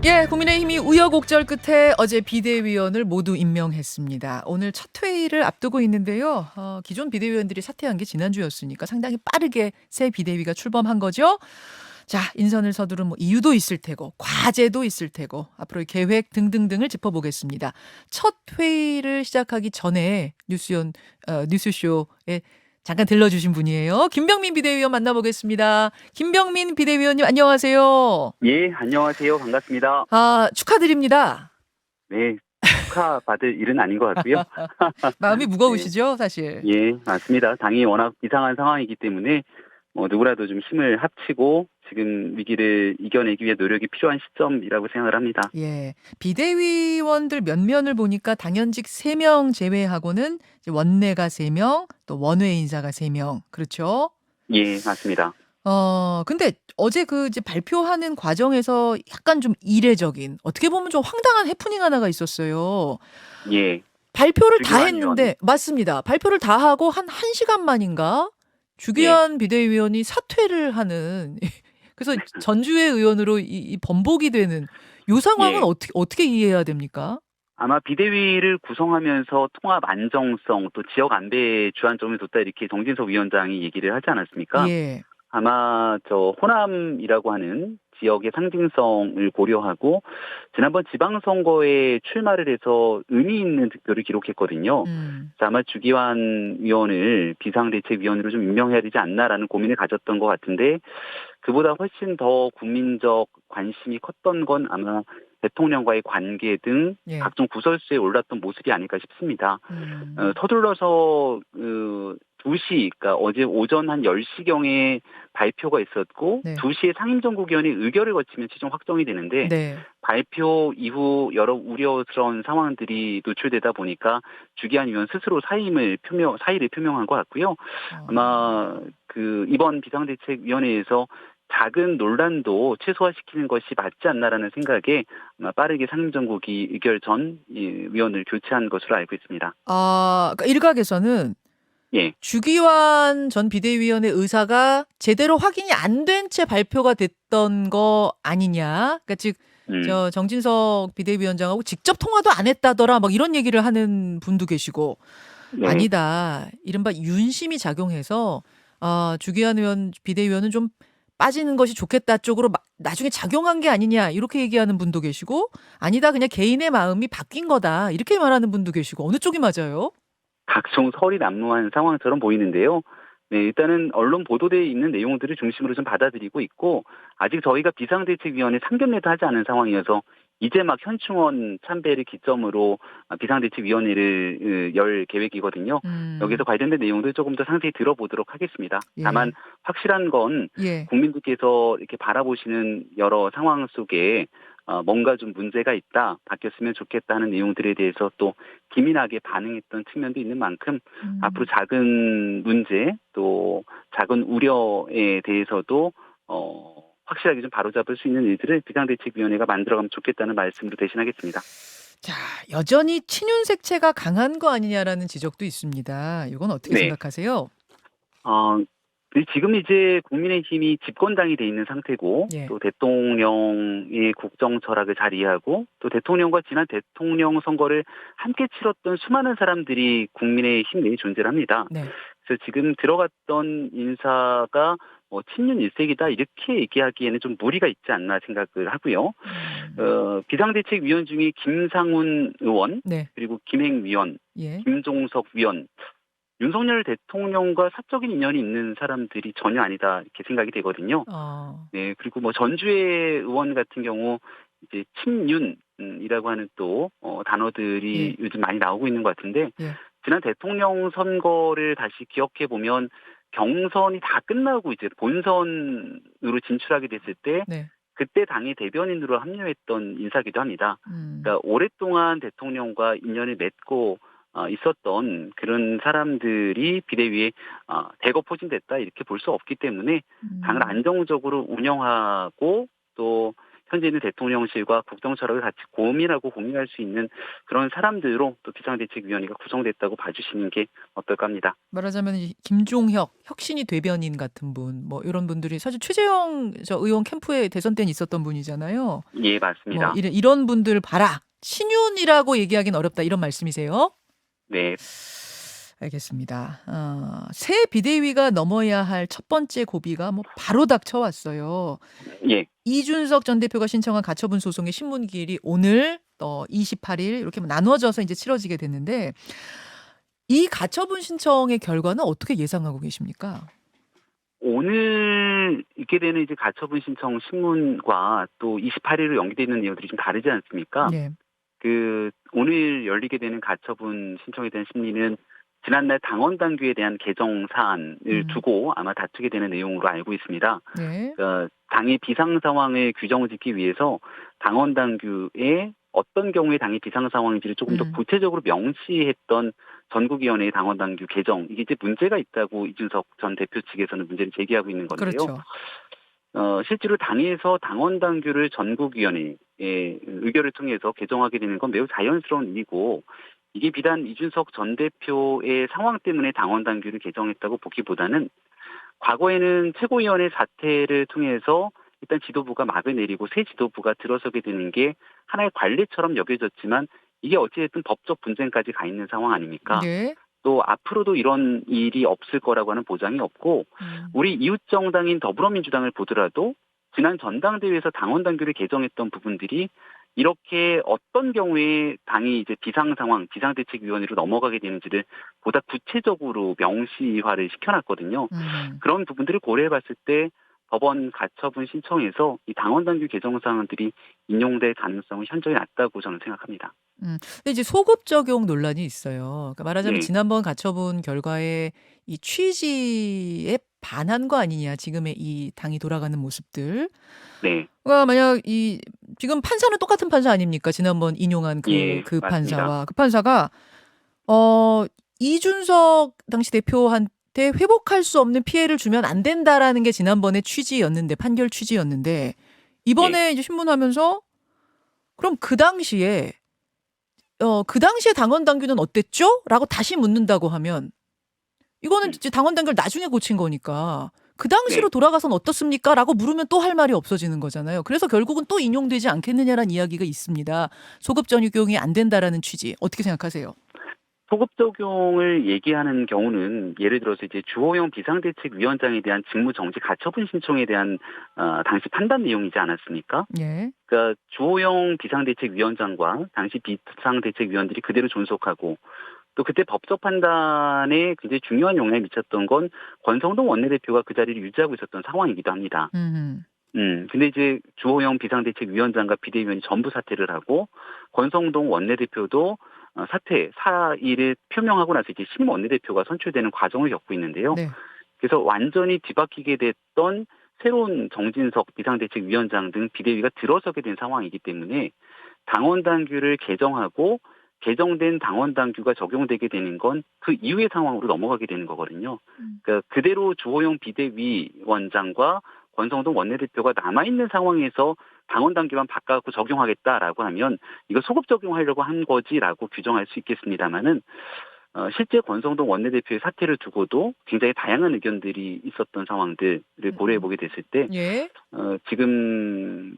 예, 국민의힘이 우여곡절 끝에 어제 비대위원을 모두 임명했습니다. 오늘 첫 회의를 앞두고 있는데요. 기존 비대위원들이 사퇴한 게 지난주였으니까 상당히 빠르게 새 비대위가 출범한 거죠. 자, 인선을 서두른 이유도 있을 테고, 과제도 있을 테고, 앞으로의 계획 등등등을 짚어보겠습니다. 첫 회의를 시작하기 전에 뉴스쇼에 잠깐 들러주신 분이에요. 김병민 비대위원 만나보겠습니다. 김병민 비대위원님 안녕하세요. 예, 안녕하세요. 반갑습니다. 축하드립니다. 네, 축하받을 일은 아닌 것 같고요. 마음이 네, 무거우시죠, 사실. 예, 맞습니다. 당이 워낙 이상한 상황이기 때문에 누구라도 좀 힘을 합치고 지금 위기를 이겨내기 위해 노력이 필요한 시점이라고 생각을 합니다. 예. 비대위원들 면면을 보니까 당연직 3명 제외하고는 이제 원내가 3명, 또 원외 인사가 3명. 그렇죠? 예, 맞습니다. 근데 어제 이제 발표하는 과정에서 약간 좀 이례적인, 어떻게 보면 좀 황당한 해프닝 하나가 있었어요. 예, 발표를 다 주기환 의원. 했는데, 맞습니다. 발표를 다 하고 한 1시간 만인가? 예, 주기현 비대위원이 사퇴를 하는, 그래서 전주의 의원으로 이 번복이 되는 요 상황은 예. 어떻게 이해해야 됩니까? 아마 비대위를 구성하면서 통합 안정성 또 지역 안배에 주안점을 뒀다 이렇게 정진석 위원장이 얘기를 하지 않았습니까? 예. 아마 호남이라고 하는 지역의 상징성을 고려하고 지난번 지방선거에 출마를 해서 의미 있는 득표를 기록했거든요. 음. 그래서 아마 주기환 위원을 비상대책위원으로 좀 임명해야 되지 않나라는 고민을 가졌던 것 같은데 그보다 훨씬 더 국민적 관심이 컸던 건 아마 대통령과의 관계 등 예. 각종 구설수에 올랐던 모습이 아닐까 싶습니다. 음. 서둘러서 2시, 그러니까 어제 오전 한 10시경에 발표가 있었고 네. 2시에 상임정국위원회 의결을 거치면 최종 확정이 되는데 네. 발표 이후 여러 우려스러운 상황들이 노출되다 보니까 주기한 위원 스스로 사의를 표명한 것 같고요. 어. 아마 이번 비상대책위원회에서 작은 논란도 최소화시키는 것이 맞지 않나라는 생각에 아마 빠르게 상임정국이 의결 전 이 위원을 교체한 것으로 알고 있습니다. 그러니까 일각에서는 예. 주기환 전 비대위원의 의사가 제대로 확인이 안 된 채 발표가 됐던 거 아니냐. 그러니까 즉, 음. 정진석 비대위원장하고 직접 통화도 안 했다더라. 막 이런 얘기를 하는 분도 계시고, 네. 아니다. 이른바 윤심이 작용해서, 주기환 비대위원은 좀 빠지는 것이 좋겠다 쪽으로 나중에 작용한 게 아니냐. 이렇게 얘기하는 분도 계시고, 아니다. 그냥 개인의 마음이 바뀐 거다. 이렇게 말하는 분도 계시고, 어느 쪽이 맞아요? 각종 설이 난무한 상황처럼 보이는데요. 네, 일단은 언론 보도되어 있는 내용들을 중심으로 좀 받아들이고 있고 아직 저희가 비상대책위원회 상견례도 하지 않은 상황이어서 이제 막 현충원 참배를 기점으로 비상대책위원회를 열 계획이거든요. 여기서 음. 관련된 내용들 조금 더 상세히 들어보도록 하겠습니다. 다만 예. 확실한 건 예. 국민들께서 이렇게 바라보시는 여러 상황 속에 뭔가 좀 문제가 있다, 바뀌었으면 좋겠다 하는 내용들에 대해서 또 기민하게 반응했던 측면도 있는 만큼 앞으로 음. 작은 문제 또 작은 우려에 대해서도 확실하게 좀 바로잡을 수 있는 일들을 비상대책위원회가 만들어가면 좋겠다는 말씀으로 대신하겠습니다. 자, 여전히 친윤 색채가 강한 거 아니냐라는 지적도 있습니다. 이건 어떻게 네. 생각하세요? 어, 지금 이제 국민의힘이 집권당이 돼 있는 상태고 예. 또 대통령의 국정 철학을 잘 이해하고 또 대통령과 지난 대통령 선거를 함께 치렀던 수많은 사람들이 국민의힘 내에 존재를 합니다. 네. 그래서 지금 들어갔던 인사가 친윤 일색이다 이렇게 얘기하기에는 좀 무리가 있지 않나 생각을 하고요. 음. 비상대책위원 중에 김상훈 의원 네. 그리고 김행위원, 예. 김종석 위원 윤석열 대통령과 사적인 인연이 있는 사람들이 전혀 아니다 이렇게 생각이 되거든요. 어. 네, 그리고 전주의 의원 같은 경우 이제 친윤이라고 하는 또 예. 단어들이 요즘 많이 나오고 있는 것 같은데 예. 지난 대통령 선거를 다시 기억해 보면 경선이 다 끝나고 이제 본선으로 진출하게 됐을 때 네. 그때 당의 대변인으로 합류했던 인사기도 합니다. 음. 그러니까 오랫동안 대통령과 인연을 맺고 있었던 그런 사람들이 비대위에 대거 포진됐다 이렇게 볼 수 없기 때문에 당을 음. 안정적으로 운영하고 또 현재 있는 대통령실과 국정 철학을 같이 고민하고 공유할 수 있는 그런 사람들로 또 비상대책위원회가 구성됐다고 봐주시는 게 어떨까 합니다. 말하자면 이 김종혁 혁신이 대변인 같은 분, 뭐 이런 분들이 사실 최재형 저 의원 캠프에 대선 때는 있었던 분이잖아요. 예, 뭐 맞습니다. 이런 분들 봐라. 신윤이라고 얘기하기는 어렵다 이런 말씀이세요? 네, 알겠습니다. 새 비대위가 넘어야 할 첫 번째 고비가 뭐 바로 닥쳐왔어요. 예. 이준석 전 대표가 신청한 가처분 소송의 신문기일이 오늘 28일 이렇게 나눠져서 이제 치러지게 됐는데 이 가처분 신청의 결과는 어떻게 예상하고 계십니까? 오늘 있게 되는 이제 가처분 신청 신문과 또 28일로 연기되어 있는 내용들이 좀 다르지 않습니까? 네. 오늘 열리게 되는 가처분 신청에 대한 심리는 지난날 당원 당규에 대한 개정 사안을 두고 아마 다투게 되는 내용으로 알고 있습니다. 네. 그러니까 당의 비상 상황을 규정을 짓기 위해서 당원 당규에 어떤 경우에 당의 비상 상황인지를 조금 더 구체적으로 명시했던 전국위원회의 당원 당규 개정, 이게 이제 문제가 있다고 이준석 전 대표 측에서는 문제를 제기하고 있는 건데요. 그렇죠. 실제로 당에서 당원 당규를 전국위원회의 의결을 통해서 개정하게 되는 건 매우 자연스러운 일이고, 이게 비단 이준석 전 대표의 상황 때문에 당원 당규를 개정했다고 보기보다는 과거에는 최고위원회 사태를 통해서 일단 지도부가 막을 내리고 새 지도부가 들어서게 되는 게 하나의 관례처럼 여겨졌지만, 이게 어찌됐든 법적 분쟁까지 가 있는 상황 아닙니까? 네. 또 앞으로도 이런 일이 없을 거라고 하는 보장이 없고, 우리 이웃정당인 더불어민주당을 보더라도 지난 전당대회에서 당원 당규를 개정했던 부분들이 이렇게 어떤 경우에 당이 이제 비상 상황, 비상대책위원회로 넘어가게 되는지를 보다 구체적으로 명시화를 시켜놨거든요. 그런 부분들을 고려해봤을 때 법원 가처분 신청에서 이 당원 당규 개정 사항들이 인용될 가능성은 현저히 낮다고 저는 생각합니다. 근데 이제 소급 적용 논란이 있어요. 그러니까 말하자면 네, 지난번 가처분 결과에 이 취지에 반한 거 아니냐, 지금의 이 당이 돌아가는 모습들. 네, 그러니까 만약 지금 판사는 똑같은 판사 아닙니까? 지난번 인용한 예, 그 맞습니다. 판사와 그 판사가 어 이준석 당시 대표한테 회복할 수 없는 피해를 주면 안 된다라는 게 지난번의 취지였는데, 판결 취지였는데, 예, 이번에 이제 신문하면서 그럼 그 당시에 당원 당규는 어땠죠? 라고 다시 묻는다고 하면 이거는 이제 당원 당규를 나중에 고친 거니까 그 당시로 네. 돌아가선 어떻습니까? 라고 물으면 또 할 말이 없어지는 거잖아요. 그래서 결국은 또 인용되지 않겠느냐라는 이야기가 있습니다. 소급 적용이 안 된다라는 취지. 어떻게 생각하세요? 소급 적용을 얘기하는 경우는 예를 들어서 이제 주호영 비상대책위원장에 대한 직무 정지 가처분 신청에 대한 당시 판단 내용이지 않았습니까? 예. 그러니까 주호영 비상대책위원장과 당시 비상대책위원들이 그대로 존속하고, 또 그때 법적 판단에 굉장히 중요한 영향을 미쳤던 건 권성동 원내대표가 그 자리를 유지하고 있었던 상황이기도 합니다. 음. 근데 이제 주호영 비상대책위원장과 비대위원이 전부 사퇴를 하고, 권성동 원내대표도 사의를 표명하고 나서 이제 신임 원내대표가 선출되는 과정을 겪고 있는데요. 네. 그래서 완전히 뒤바뀌게 됐던 새로운 정진석 비상대책위원장 등 비대위가 들어서게 된 상황이기 때문에 당원 당규를 개정하고 개정된 당원 당규가 적용되게 되는 건 그 이후의 상황으로 넘어가게 되는 거거든요. 그러니까 그대로 주호영 비대위원장과 권성동 원내대표가 남아있는 상황에서 당원 당규만 바꿔갖고 적용하겠다라고 하면 이거 소급 적용하려고 한 거지라고 규정할 수 있겠습니다만은, 실제 권성동 원내대표의 사퇴를 두고도 굉장히 다양한 의견들이 있었던 상황들을 고려해 보게 됐을 때, 예. 지금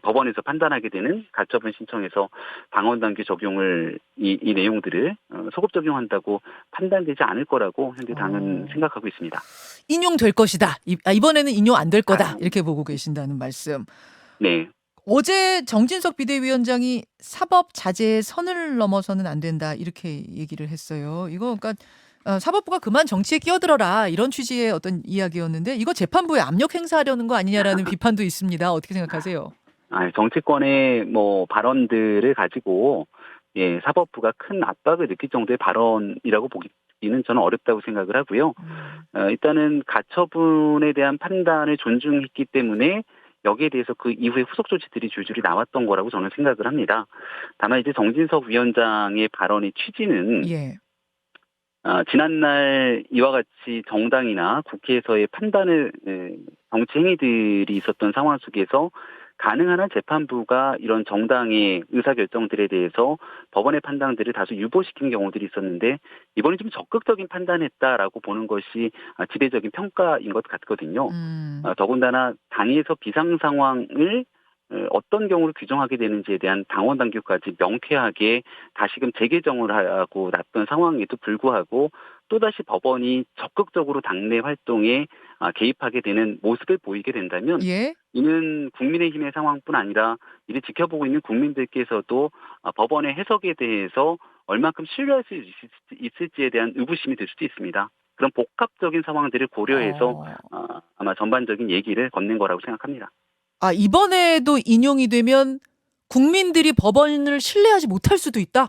법원에서 판단하게 되는 가처분 신청에서 당원 당규 적용을 이 내용들을 소급 적용한다고 판단되지 않을 거라고 현재 당은 생각하고 있습니다. 인용될 것이다. 이번에는 인용 안 될 거다. 아, 이렇게 보고 계신다는 말씀. 네. 어제 정진석 비대위원장이 사법 자제의 선을 넘어서는 안 된다. 이렇게 얘기를 했어요. 이거 그러니까 사법부가 그만 정치에 끼어들어라. 이런 취지의 어떤 이야기였는데 이거 재판부에 압력 행사하려는 거 아니냐라는 비판도 있습니다. 어떻게 생각하세요? 정치권의 뭐 발언들을 가지고 사법부가 큰 압박을 느낄 정도의 발언이라고 보기는 저는 어렵다고 생각을 하고요. 일단은 가처분에 대한 판단을 존중했기 때문에 여기에 대해서 그 이후에 후속 조치들이 줄줄이 나왔던 거라고 저는 생각을 합니다. 다만 이제 정진석 위원장의 발언의 취지는 예. 지난날 이와 같이 정당이나 국회에서의 판단을 정치 행위들이 있었던 상황 속에서 가능한 한 재판부가 이런 정당의 의사결정들에 대해서 법원의 판단들을 다소 유보시킨 경우들이 있었는데 이번에 좀 적극적인 판단했다라고 보는 것이 지배적인 평가인 것 같거든요. 더군다나 당에서 비상 상황을 어떤 경우로 규정하게 되는지에 대한 당원 당규까지 명쾌하게 다시금 재개정을 하고 놨던 상황에도 불구하고 또다시 법원이 적극적으로 당내 활동에 개입하게 되는 모습을 보이게 된다면 예. 이는 국민의힘의 상황뿐 아니라 이를 지켜보고 있는 국민들께서도 법원의 해석에 대해서 얼만큼 신뢰할 수 있을지에 대한 의구심이 들 수도 있습니다. 그런 복합적인 상황들을 고려해서 어. 아마 전반적인 얘기를 건넨 거라고 생각합니다. 이번에도 인용이 되면 국민들이 법원을 신뢰하지 못할 수도 있다?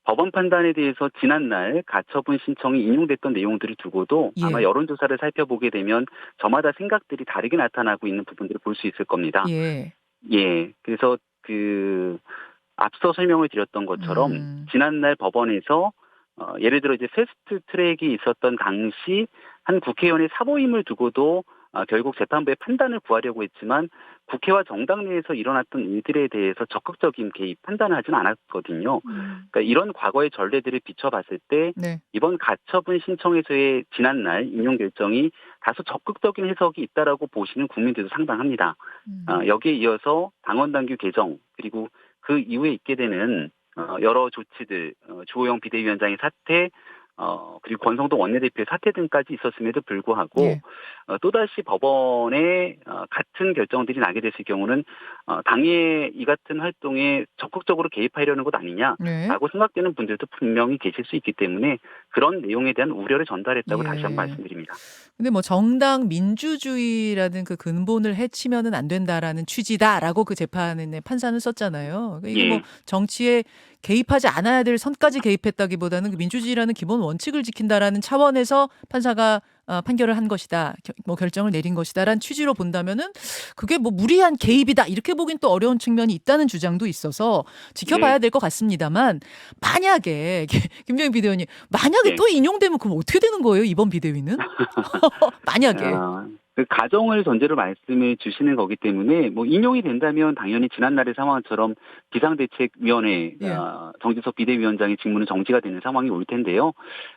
법원 판단에 대해서 지난날 가처분 신청이 인용됐던 내용들을 두고도 아마 예. 여론조사를 살펴보게 되면 저마다 생각들이 다르게 나타나고 있는 부분들을 볼 수 있을 겁니다. 예. 예. 그래서 앞서 설명을 드렸던 것처럼 음. 지난날 법원에서 예를 들어 이제 패스트 트랙이 있었던 당시 한 국회의원의 사보임을 두고도 결국 재판부의 판단을 구하려고 했지만 국회와 정당 내에서 일어났던 일들에 대해서 적극적인 개입 판단을 하진 않았거든요. 그러니까 이런 과거의 전례들을 비춰봤을 때 네. 이번 가처분 신청에서의 지난날 인용 결정이 다소 적극적인 해석이 있다라고 보시는 국민들도 상당합니다. 여기에 이어서 당원당규 개정 그리고 그 이후에 있게 되는 여러 조치들, 주호영 비대위원장의 사퇴, 그리고 권성동 원내대표의 사퇴 등까지 있었음에도 불구하고 예. 또다시 법원에 같은 결정들이 나게 됐을 경우는 당의 이 같은 활동에 적극적으로 개입하려는 것 네. 아니냐라고 생각되는 분들도 분명히 계실 수 있기 때문에 그런 내용에 대한 우려를 전달했다고 다시 한번 예. 말씀드립니다. 근데 뭐 정당 민주주의라는 그 근본을 해치면은 안 된다라는 취지다라고 그 재판의 판사는 썼잖아요. 그러니까 이게 뭐 예, 정치에 개입하지 않아야 될 선까지 개입했다기보다는 그 민주주의라는 기본 원칙을 지킨다라는 차원에서 판사가 판결을 한 것이다. 뭐 결정을 내린 것이다라는 취지로 본다면은 그게 뭐 무리한 개입이다. 이렇게 보긴 또 어려운 측면이 있다는 주장도 있어서 지켜봐야 네, 될 것 같습니다만 만약에 김정인 비대위원님 만약에 예. 또 인용되면 그럼 어떻게 되는 거예요? 이번 비대위는? 만약에. 그 가정을 전제로 말씀을 주시는 거기 때문에 뭐 인용이 된다면 당연히 지난날의 상황처럼 비상대책위원회 예. 정진석 비대위원장의 직무는 정지가 되는 상황이 올 텐데요.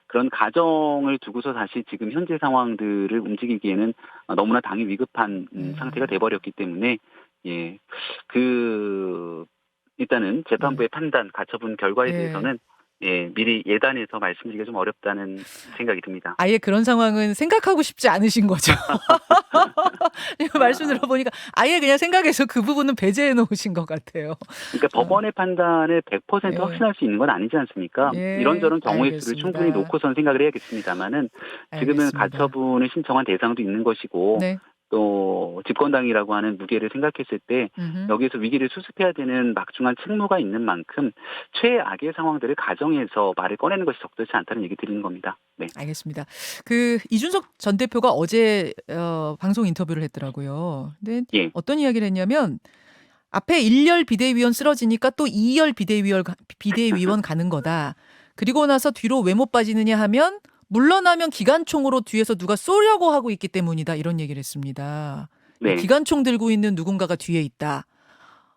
그런 가정을 두고서 다시 지금 현재 상황들을 움직이기에는 너무나 당이 위급한 상태가 돼버렸기 때문에 예, 일단은 예. 재판부의 판단, 가처분 결과에 예. 대해서는 예, 미리 예단해서 말씀드리기가 좀 어렵다는 생각이 듭니다. 아예 그런 상황은 생각하고 싶지 않으신 거죠. 이거 말씀 아, 들어보니까 아예 그냥 생각해서 그 부분은 배제해 놓으신 것 같아요. 그러니까 어. 법원의 판단을 100% 예. 확신할 수 있는 건 아니지 않습니까? 예. 이런저런 경우의 수를 충분히 알겠습니다. 놓고선 생각을 해야겠습니다만은 지금은 알겠습니다. 가처분을 신청한 대상도 있는 것이고 네. 또 집권당이라고 하는 무게를 생각했을 때 음흠. 여기에서 위기를 수습해야 되는 막중한 책무가 있는 만큼 최악의 상황들을 가정해서 말을 꺼내는 것이 적절치 않다는 얘기 드리는 겁니다. 네. 알겠습니다. 그 이준석 전 대표가 어제 방송 인터뷰를 했더라고요. 근데 예. 어떤 이야기를 했냐면 앞에 1열 비대위원 쓰러지니까 또 2열 비대위원 가는 거다. 그리고 나서 뒤로 왜 못 빠지느냐 하면 물러나면 기관총으로 뒤에서 누가 쏘려고 하고 있기 때문이다. 이런 얘기를 했습니다. 이 네. 기관총 들고 있는 누군가가 뒤에 있다.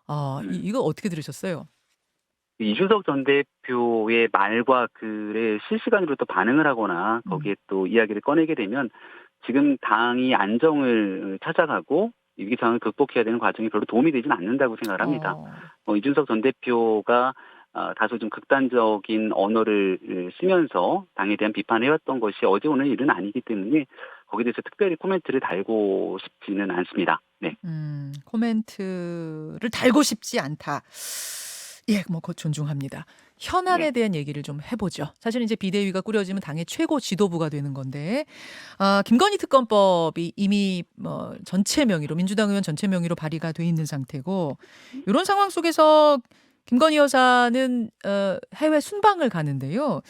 음. 이거 어떻게 들으셨어요? 이준석 전 대표의 말과 글에 실시간으로 또 반응을 하거나 음. 거기에 또 이야기를 꺼내게 되면 지금 당이 안정을 찾아가고 위기 상황을 극복해야 되는 과정이 별로 도움이 되지는 않는다고 생각을 합니다. 어. 이준석 전 대표가 다소 좀 극단적인 언어를 쓰면서 당에 대한 비판을 해왔던 것이 어제 오늘 일은 아니기 때문에 거기에 대해서 특별히 코멘트를 달고 싶지는 않습니다. 네. 코멘트를 달고 싶지 않다. 예, 뭐, 그거 존중합니다. 현안에 네. 대한 얘기를 좀 해보죠. 사실 이제 비대위가 꾸려지면 당의 최고 지도부가 되는 건데, 김건희 특검법이 이미 뭐 전체 명의로, 민주당 의원 전체 명의로 발의가 돼 있는 상태고, 이런 상황 속에서 김건희 여사는 해외 순방을 가는데요.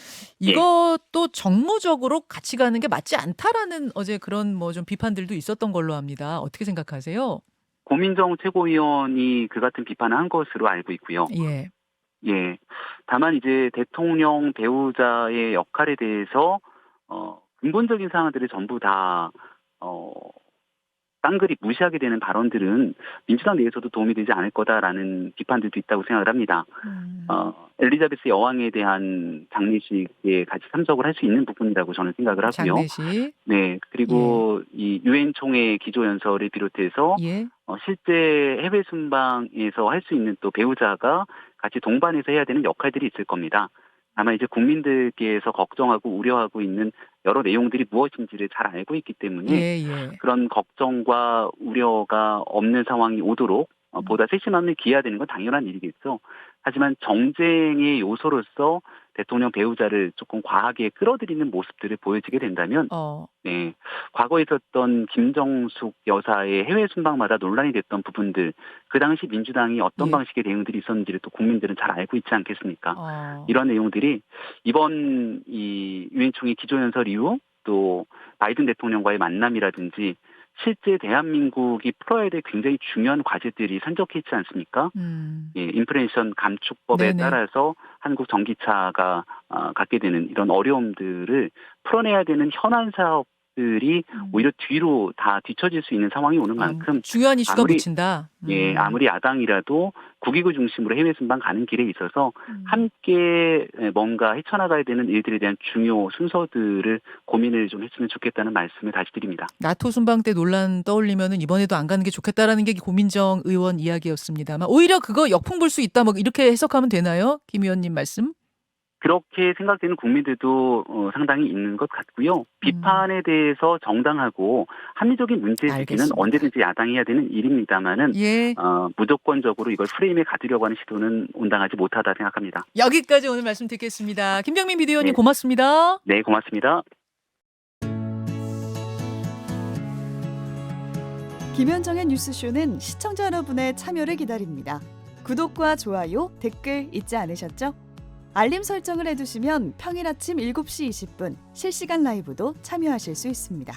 예. 이것도 정무적으로 같이 가는 게 맞지 않다라는 어제 그런 뭐 좀 비판들도 있었던 걸로 합니다. 어떻게 생각하세요? 고민정 최고위원이 그 같은 비판을 한 것으로 알고 있고요. 예. 예. 다만 이제 대통령 배우자의 역할에 대해서 근본적인 사항들을 전부 다 어, 깡그리 무시하게 되는 발언들은 민주당 내에서도 도움이 되지 않을 거다라는 비판들도 있다고 생각을 합니다. 엘리자베스 여왕에 대한 장례식에 같이 참석을 할 수 있는 부분이라고 저는 생각을 하고요. 장례식. 네, 그리고 이 유엔 총회 기조연설을 비롯해서 예. 실제 해외 순방에서 할 수 있는 또 배우자가 같이 동반해서 해야 되는 역할들이 있을 겁니다. 다만 이제 국민들께서 걱정하고 우려하고 있는 여러 내용들이 무엇인지를 잘 알고 있기 때문에 예. 그런 걱정과 우려가 없는 상황이 오도록 보다 세심함을 기해야 되는 건 당연한 일이겠죠. 하지만 정쟁의 요소로서 대통령 배우자를 조금 과하게 끌어들이는 모습들을 보여지게 된다면 네, 과거에 있었던 김정숙 여사의 해외 순방마다 논란이 됐던 부분들, 그 당시 민주당이 어떤 예. 방식의 대응들이 있었는지를 또 국민들은 잘 알고 있지 않겠습니까? 이런 내용들이 이번 이 유엔 총회 기조연설 이후 또 바이든 대통령과의 만남이라든지 실제 대한민국이 풀어야 될 굉장히 중요한 과제들이 산적해 있지 않습니까? 예, 인플레이션 감축법에 네네. 따라서 한국 전기차가 갖게 되는 이런 어려움들을 풀어내야 되는 현안 사업들이 오히려 뒤로 다 뒤처질 수 있는 상황이 오는 만큼 중요한 이슈가 아무리 묻힌다. 예, 아무리 야당이라도 국익을 중심으로 해외 순방 가는 길에 있어서 함께 뭔가 헤쳐나가야 되는 일들에 대한 중요 순서들을 고민을 좀 했으면 좋겠다는 말씀을 다시 드립니다. 나토 순방 때 논란 떠올리면은 이번에도 안 가는 게 좋겠다라는 게 고민정 의원 이야기였습니다만 오히려 그거 역풍 불 수 있다 뭐 이렇게 해석하면 되나요? 김 의원님 말씀? 그렇게 생각되는 국민들도 상당히 있는 것 같고요. 비판에 대해서 정당하고 합리적인 문제 제기는 알겠습니다. 언제든지 야당이 해야 되는 일입니다만은 예. 무조건적으로 이걸 프레임에 가두려고 하는 시도는 온당하지 못하다 생각합니다. 여기까지 오늘 말씀 듣겠습니다. 김병민 비대위원님 네. 고맙습니다. 네, 고맙습니다. 김현정의 뉴스쇼는 시청자 여러분의 참여를 기다립니다. 구독과 좋아요, 댓글 잊지 않으셨죠? 알림 설정을 해두시면 평일 아침 7시 20분 실시간 라이브도 참여하실 수 있습니다.